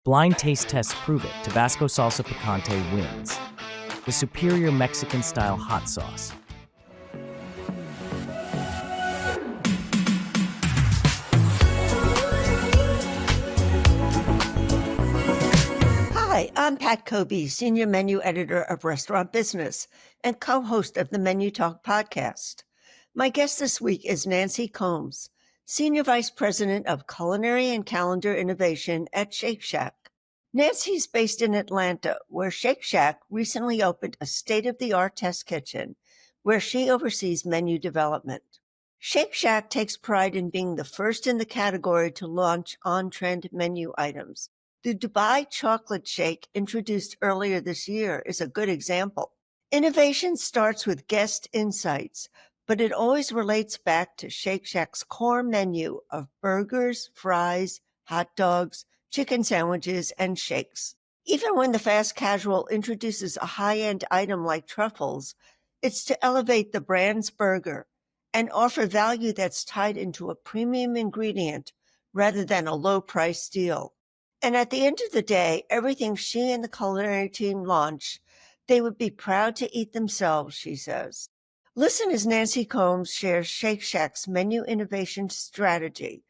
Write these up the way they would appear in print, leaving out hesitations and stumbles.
Blind taste tests prove it. Tabasco salsa picante wins. The superior Mexican-style hot sauce. Hi, I'm Pat Kobe, Senior Menu Editor of Restaurant Business and co-host of the Menu Talk podcast. My guest this week is Nancy Combs, Senior Vice President of Culinary and Calendar Innovation at Shake Shack. Nancy's based in Atlanta, where Shake Shack recently opened a state-of-the-art test kitchen where she oversees menu development. Shake Shack takes pride in being the first in the category to launch on-trend menu items. The Dubai chocolate shake introduced earlier this year is a good example. Innovation starts with guest insights, but it always relates back to Shake Shack's core menu of burgers, fries, hot dogs, chicken sandwiches, and shakes. Even when the fast casual introduces a high-end item like truffles, it's to elevate the brand's burger and offer value that's tied into a premium ingredient rather than a low-price deal. And at the end of the day, everything she and the culinary team launch, they would be proud to eat themselves, she says. Listen as Nancy Combs shares Shake Shack's menu innovation strategy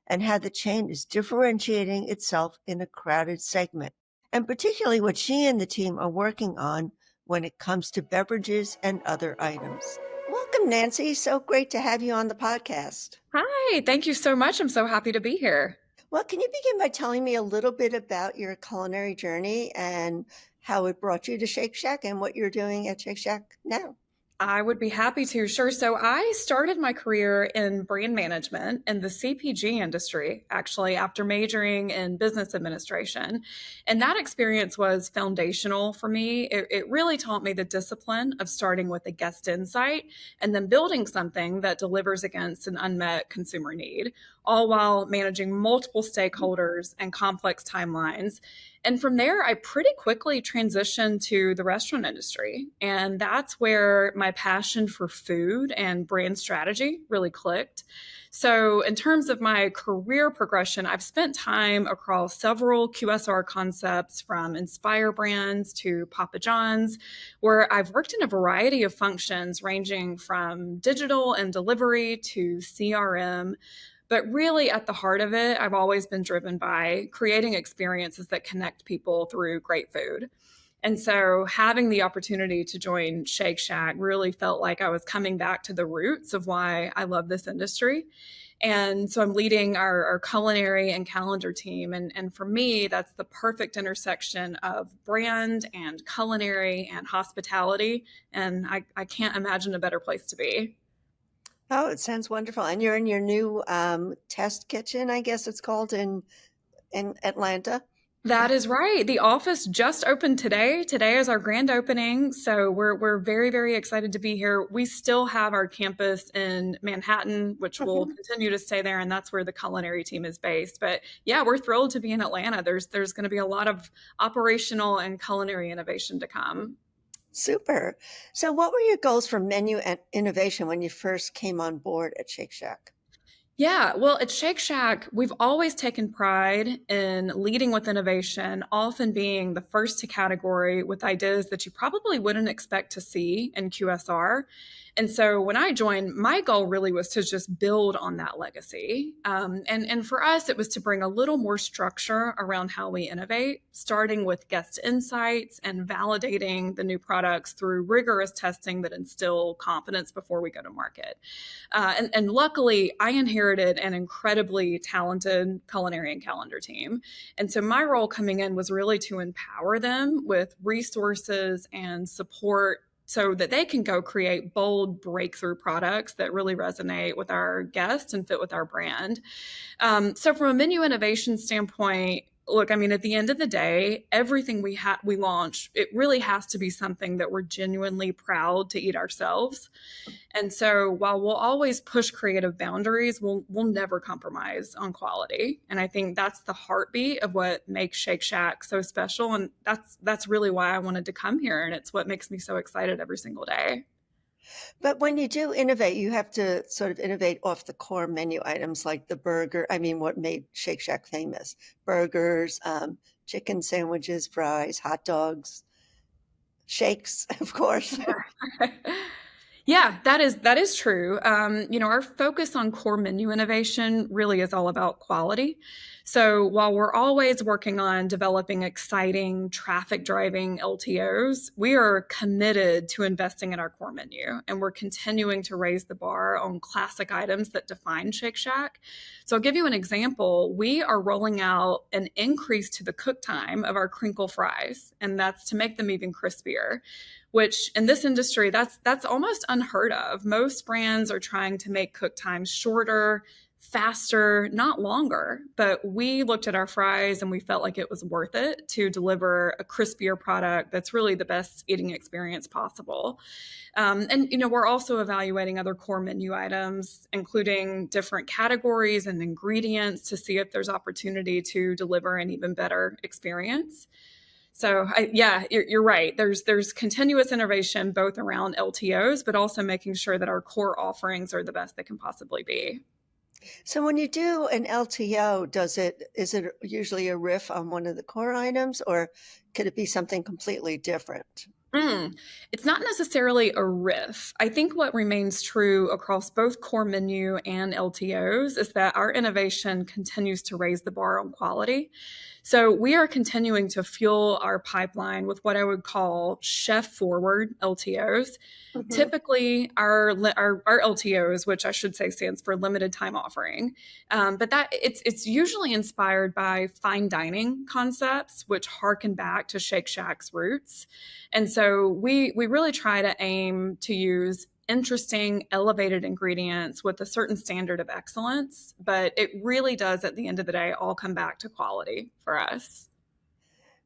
and how the chain is differentiating itself in a crowded segment, and particularly what she and the team are working on when it comes to beverages and other items. Welcome, Nancy. So great to have you on the podcast. Hi, thank you so much. I'm so happy to be here. Well, can you begin by telling me a little bit about your culinary journey and how it brought you to Shake Shack and what you're doing at Shake Shack now? I would be happy to. Sure. So I started my career in brand management in the CPG industry, actually, after majoring in business administration. And that experience was foundational for me. It really taught me the discipline of starting with a guest insight and then building something that delivers against an unmet consumer need, all while managing multiple stakeholders and complex timelines. And from there, I pretty quickly transitioned to the restaurant industry. And that's where my passion for food and brand strategy really clicked. So in terms of my career progression, I've spent time across several QSR concepts, from Inspire Brands to Papa John's, where I've worked in a variety of functions ranging from digital and delivery to CRM. But really, at the heart of it, I've always been driven by creating experiences that connect people through great food. And so having the opportunity to join Shake Shack really felt like I was coming back to the roots of why I love this industry. And so I'm leading our culinary and calendar team. And for me, that's the perfect intersection of brand and culinary and hospitality. And I can't imagine a better place to be. Oh, it sounds wonderful. And you're in your new test kitchen, I guess it's called, in Atlanta. That is right. The office just opened today. Today is our grand opening. So we're very, very excited to be here. We still have our campus in Manhattan, which will continue to stay there. And that's where the culinary team is based. But yeah, we're thrilled to be in Atlanta. There's going to be a lot of operational and culinary innovation to come. Super. So what were your goals for menu and innovation when you first came on board at Shake Shack? Yeah, well, at Shake Shack, we've always taken pride in leading with innovation, often being the first to category with ideas that you probably wouldn't expect to see in QSR. And so when I joined, my goal really was to just build on that legacy. And for us, it was to bring a little more structure around how we innovate, starting with guest insights and validating the new products through rigorous testing that instill confidence before we go to market. And luckily, I inherited an incredibly talented culinary and calendar team. And so my role coming in was really to empower them with resources and support so that they can go create bold breakthrough products that really resonate with our guests and fit with our brand. So from a menu innovation standpoint, look, I mean, at the end of the day, everything we launch, it really has to be something that we're genuinely proud to eat ourselves. And so while we'll always push creative boundaries, we'll never compromise on quality. And I think that's the heartbeat of what makes Shake Shack so special. And that's really why I wanted to come here. And it's what makes me so excited every single day. But when you do innovate, you have to sort of innovate off the core menu items like the burger. I mean, what made Shake Shack famous? Burgers, chicken sandwiches, fries, hot dogs, shakes, of course. Yeah, that is true. Our focus on core menu innovation really is all about quality. So while we're always working on developing exciting traffic driving LTOs, we are committed to investing in our core menu, and we're continuing to raise the bar on classic items that define Shake Shack. So I'll give you an example. We are rolling out an increase to the cook time of our crinkle fries, and that's to make them even crispier, which in this industry, that's almost unheard of. Most brands are trying to make cook times shorter, faster, not longer. But we looked at our fries and we felt like it was worth it to deliver a crispier product that's really the best eating experience possible. We're also evaluating other core menu items, including different categories and ingredients, to see if there's opportunity to deliver an even better experience. So yeah, you're right. There's continuous innovation both around LTOs, but also making sure that our core offerings are the best they can possibly be. So when you do an LTO, is it usually a riff on one of the core items, or could it be something completely different? It's not necessarily a riff. I think what remains true across both core menu and LTOs is that our innovation continues to raise the bar on quality. So we are continuing to fuel our pipeline with what I would call chef forward LTOs. Mhm. Typically, our LTOs, which I should say stands for limited time offering, but that it's usually inspired by fine dining concepts, which harken back to Shake Shack's roots. And so we really try to aim to use interesting, elevated ingredients with a certain standard of excellence. But it really does, at the end of the day, all come back to quality for us.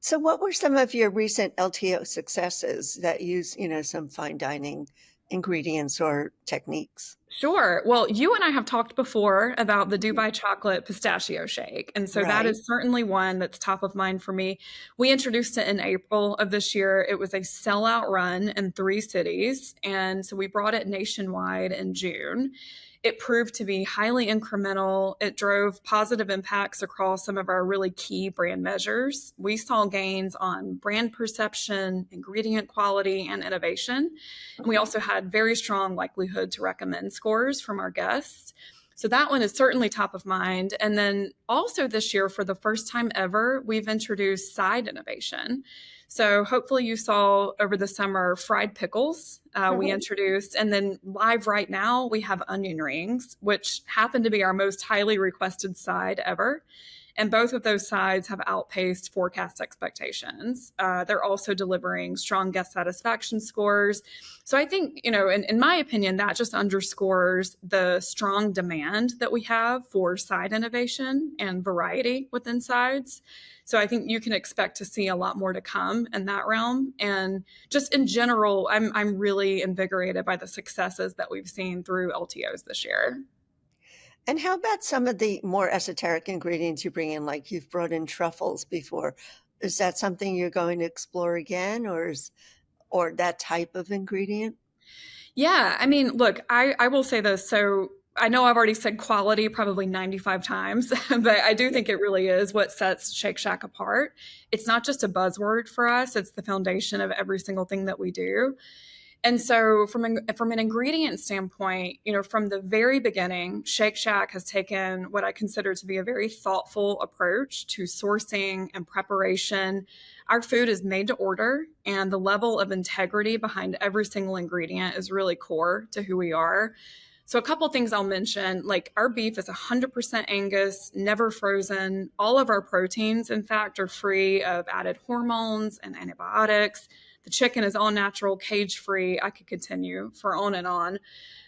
So what were some of your recent LTO successes that use, some fine dining ingredients or techniques? Sure. Well, you and I have talked before about the Dubai chocolate pistachio shake. And so that Right. is certainly one that's top of mind for me. We introduced it in April of this year. It was a sellout run in 3 cities. And so we brought it nationwide in June. It proved to be highly incremental. It drove positive impacts across some of our really key brand measures. We saw gains on brand perception, ingredient quality, and innovation. And we also had very strong likelihood to recommend scores from our guests. So that one is certainly top of mind. And then also this year, for the first time ever, we've introduced side innovation. So hopefully you saw over the summer fried pickles we Mhm. introduced. And then live right now, we have onion rings, which happen to be our most highly requested side ever. And both of those sides have outpaced forecast expectations. They're also delivering strong guest satisfaction scores. So I think, in my opinion, that just underscores the strong demand that we have for side innovation and variety within sides. So I think you can expect to see a lot more to come in that realm. And just in general, I'm really invigorated by the successes that we've seen through LTOs this year. And how about some of the more esoteric ingredients you bring in, like you've brought in truffles before? Is that something you're going to explore again, or that type of ingredient? Yeah, I mean, look, I will say this. So I know I've already said quality probably 95 times, but I do think it really is what sets Shake Shack apart. It's not just a buzzword for us, it's the foundation of every single thing that we do. And so from an ingredient standpoint, from the very beginning, Shake Shack has taken what I consider to be a very thoughtful approach to sourcing and preparation. Our food is made to order, and the level of integrity behind every single ingredient is really core to who we are. So a couple things I'll mention, like our beef is 100% Angus, never frozen. All of our proteins, in fact, are free of added hormones and antibiotics. The chicken is all natural, cage free. I could continue for on and on.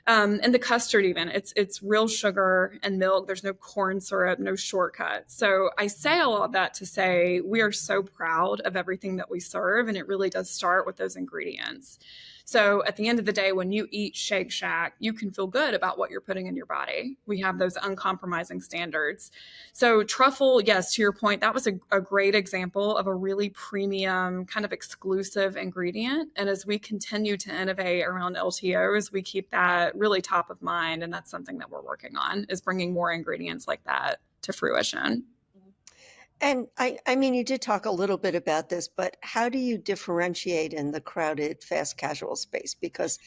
And the custard, even it's real sugar and milk. There's no corn syrup, no shortcuts. So I say all of that to say we are so proud of everything that we serve, and it really does start with those ingredients. So at the end of the day, when you eat Shake Shack, you can feel good about what you're putting in your body. We have those uncompromising standards. So truffle, yes, to your point, that was a great example of a really premium kind of exclusive ingredient. And as we continue to innovate around LTOs, we keep that really top of mind. And that's something that we're working on, is bringing more ingredients like that to fruition. And I mean, you did talk a little bit about this, but how do you differentiate in the crowded fast casual space? Because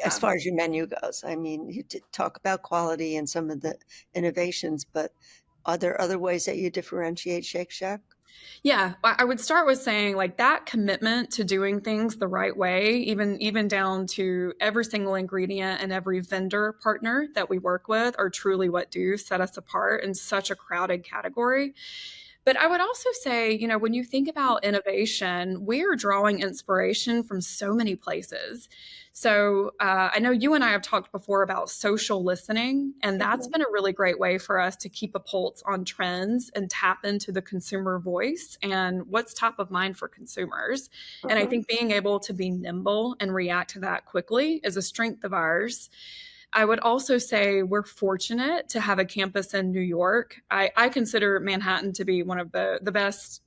as Yeah. far as your menu goes, I mean, you did talk about quality and some of the innovations, but are there other ways that you differentiate Shake Shack? Yeah, I would start with saying like that commitment to doing things the right way, even down to every single ingredient and every vendor partner that we work with are truly what do set us apart in such a crowded category. But I would also say, when you think about innovation, we are drawing inspiration from so many places. So I know you and I have talked before about social listening, and that's Mhm, been a really great way for us to keep a pulse on trends and tap into the consumer voice and what's top of mind for consumers. And I mhm. think being able to be nimble and react to that quickly is a strength of ours. I would also say we're fortunate to have a campus in New York. I consider Manhattan to be one of the best,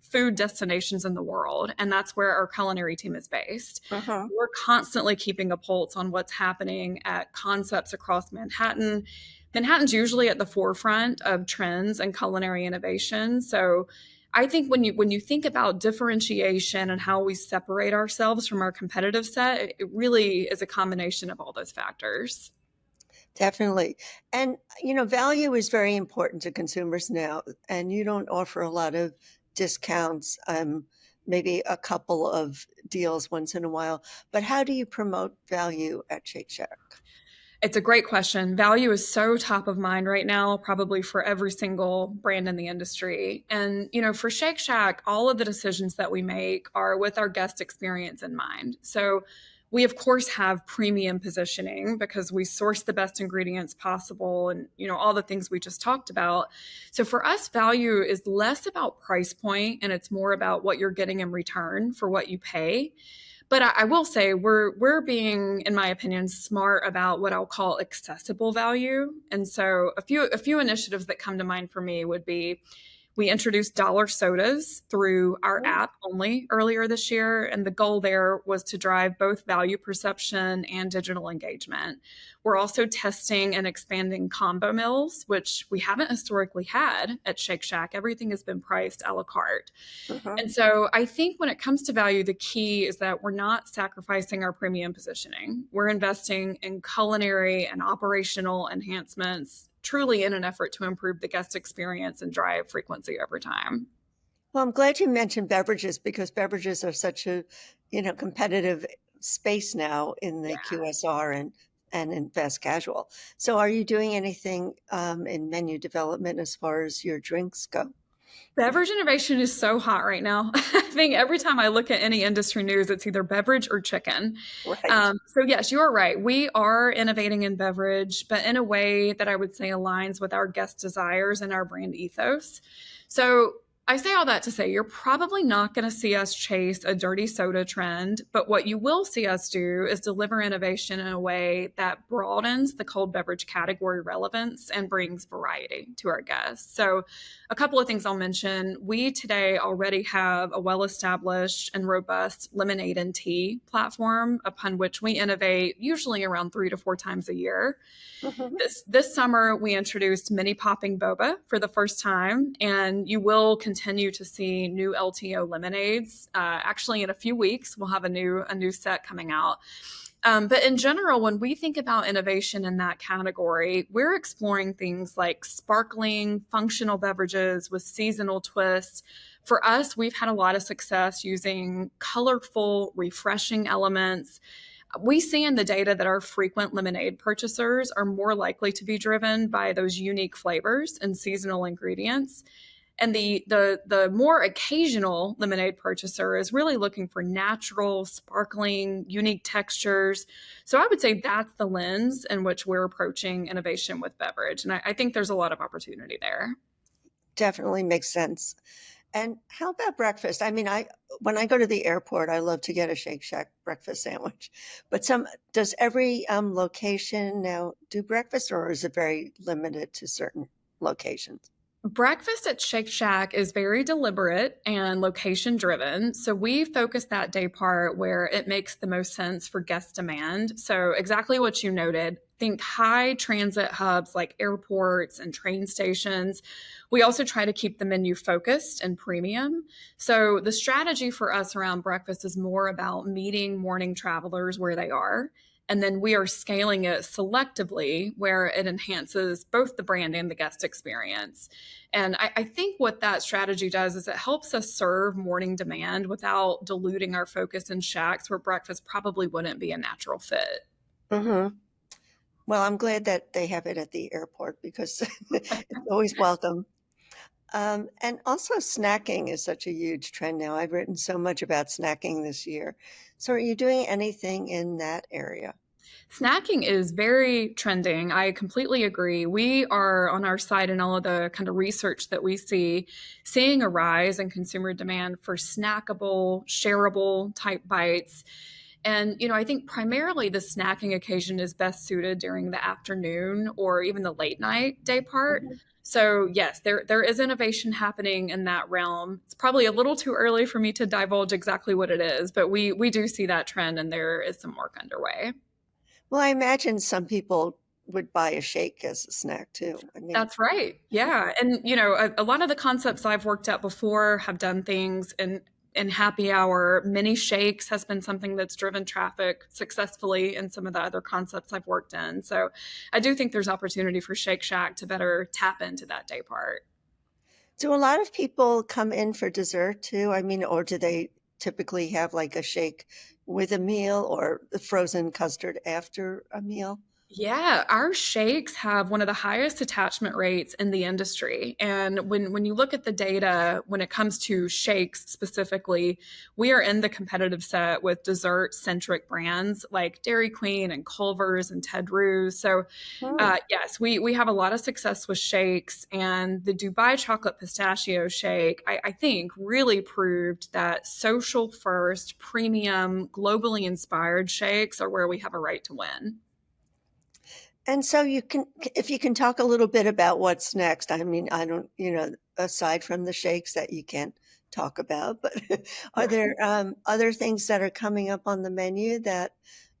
food destinations in the world, and that's where our culinary team is based. Uh-huh. We're constantly keeping a pulse on what's happening at concepts across Manhattan. Manhattan's usually at the forefront of trends and culinary innovation. So I think when you think about differentiation and how we separate ourselves from our competitive set, it really is a combination of all those factors. Definitely. And, value is very important to consumers now, and you don't offer a lot of discounts, maybe a couple of deals once in a while. But how do you promote value at Shake Shack? It's a great question. Value is so top of mind right now, probably for every single brand in the industry. And, for Shake Shack, all of the decisions that we make are with our guest experience in mind. So we, of course, have premium positioning because we source the best ingredients possible and, all the things we just talked about. So for us, value is less about price point and it's more about what you're getting in return for what you pay. But I will say we're being, in my opinion, smart about what I'll call accessible value. And so a few initiatives that come to mind for me would be we introduced dollar sodas through our app only earlier this year, and the goal there was to drive both value perception and digital engagement. We're also testing and expanding combo meals, which we haven't historically had at Shake Shack. Everything has been priced a la carte. Uh-huh. And so I think when it comes to value, the key is that we're not sacrificing our premium positioning. We're investing in culinary and operational enhancements, truly in an effort to improve the guest experience and drive frequency over time. Well, I'm glad you mentioned beverages because beverages are such a, competitive space now in the QSR and in fast casual. So are you doing anything in menu development as far as your drinks go? Beverage innovation is so hot right now. I think every time I look at any industry news, it's either beverage or chicken. Right. So, yes, you are right. We are innovating in beverage, but in a way that I would say aligns with our guest desires and our brand ethos. So, I say all that to say you're probably not going to see us chase a dirty soda trend, but what you will see us do is deliver innovation in a way that broadens the cold beverage category relevance and brings variety to our guests. So, a couple of things I'll mention. We today already have a well-established and robust lemonade and tea platform upon which we innovate usually around 3 to 4 times a year. Mhm. This summer, we introduced mini popping boba for the first time, and you will continue to see new LTO lemonades. Actually, in a few weeks, we'll have a new set coming out. But in general, when we think about innovation in that category, we're exploring things like sparkling, functional beverages with seasonal twists. For us, we've had a lot of success using colorful, refreshing elements. We see in the data that our frequent lemonade purchasers are more likely to be driven by those unique flavors and seasonal ingredients. And the more occasional lemonade purchaser is really looking for natural, sparkling, unique textures. So I would say that's the lens in which we're approaching innovation with beverage. And I think there's a lot of opportunity there. Definitely makes sense. And how about breakfast? I mean, when I go to the airport, I love to get a Shake Shack breakfast sandwich. But does every location now do breakfast, or is it very limited to certain locations? Breakfast at Shake Shack is very deliberate and location driven. So we focus that day part where it makes the most sense for guest demand. So exactly what you noted. think high transit hubs like airports and train stations. We also try to keep the menu focused and premium. So the strategy for us around breakfast is more about meeting morning travelers where they are. And then we are scaling it selectively where it enhances both the brand and the guest experience. And I think what that strategy does is it helps us serve morning demand without diluting our focus in Shacks where breakfast probably wouldn't be a natural fit. Mm-hmm. Well, I'm glad that they have it at the airport because it's always welcome. And also, snacking is such a huge trend now. I've written so much about snacking this year. So, are you doing anything in that area? Snacking is very trending. I completely agree. We are on our side in all of the kind of research that we see, seeing a rise in consumer demand for snackable, shareable type bites. And, I think primarily the snacking occasion is best suited during the afternoon or even the late night day part. Mhm. So yes, there is innovation happening in that realm. It's probably a little too early for me to divulge exactly what it is, but we do see that trend and there is some work underway. Well, I imagine some people would buy a shake as a snack too. I mean, That's right. Yeah. And, a lot of the concepts I've worked at before have done things in happy hour. Mini shakes has been something that's driven traffic successfully in some of the other concepts I've worked in. So I do think there's opportunity for Shake Shack to better tap into that day part. do a lot of people come in for dessert too? I mean, or do they typically have like a shake with a meal or the frozen custard after a meal? Yeah, our shakes have one of the highest attachment rates in the industry. And when you look at the data, when it comes to shakes specifically, we are in the competitive set with dessert-centric brands like Dairy Queen and Culver's and Ted Rue's. So Hmm. yes, we have a lot of success with shakes. And the Dubai Chocolate Pistachio Shake, I think, really proved that social first, premium, globally inspired shakes are where we have a right to win. And so if you can talk a little bit about what's next. I mean, I don't, aside from the shakes that you can't talk about, but are there other things that are coming up on the menu that,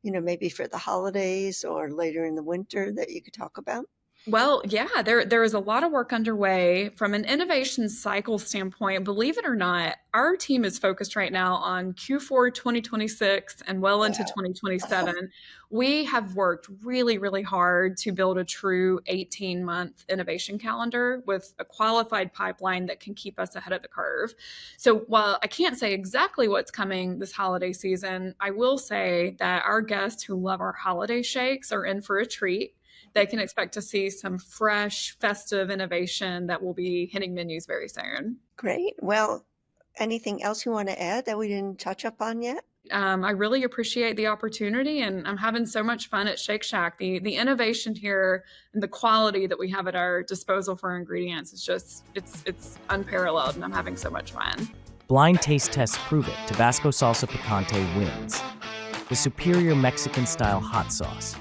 maybe for the holidays or later in the winter that you could talk about? Well, yeah, there is a lot of work underway from an innovation cycle standpoint. Believe it or not, our team is focused right now on Q4 2026 and well into Wow. 2027. We have worked really, really hard to build a true 18-month innovation calendar with a qualified pipeline that can keep us ahead of the curve. So while I can't say exactly what's coming this holiday season, I will say that our guests who love our holiday shakes are in for a treat. They can expect to see some fresh, festive innovation that will be hitting menus very soon. Great. Well, anything else you want to add that we didn't touch up on yet? I really appreciate the opportunity, and I'm having so much fun at Shake Shack. The innovation here and the quality that we have at our disposal for ingredients is just it's unparalleled, and I'm having so much fun. Blind taste tests prove it. Tabasco salsa picante wins. The superior Mexican-style hot sauce.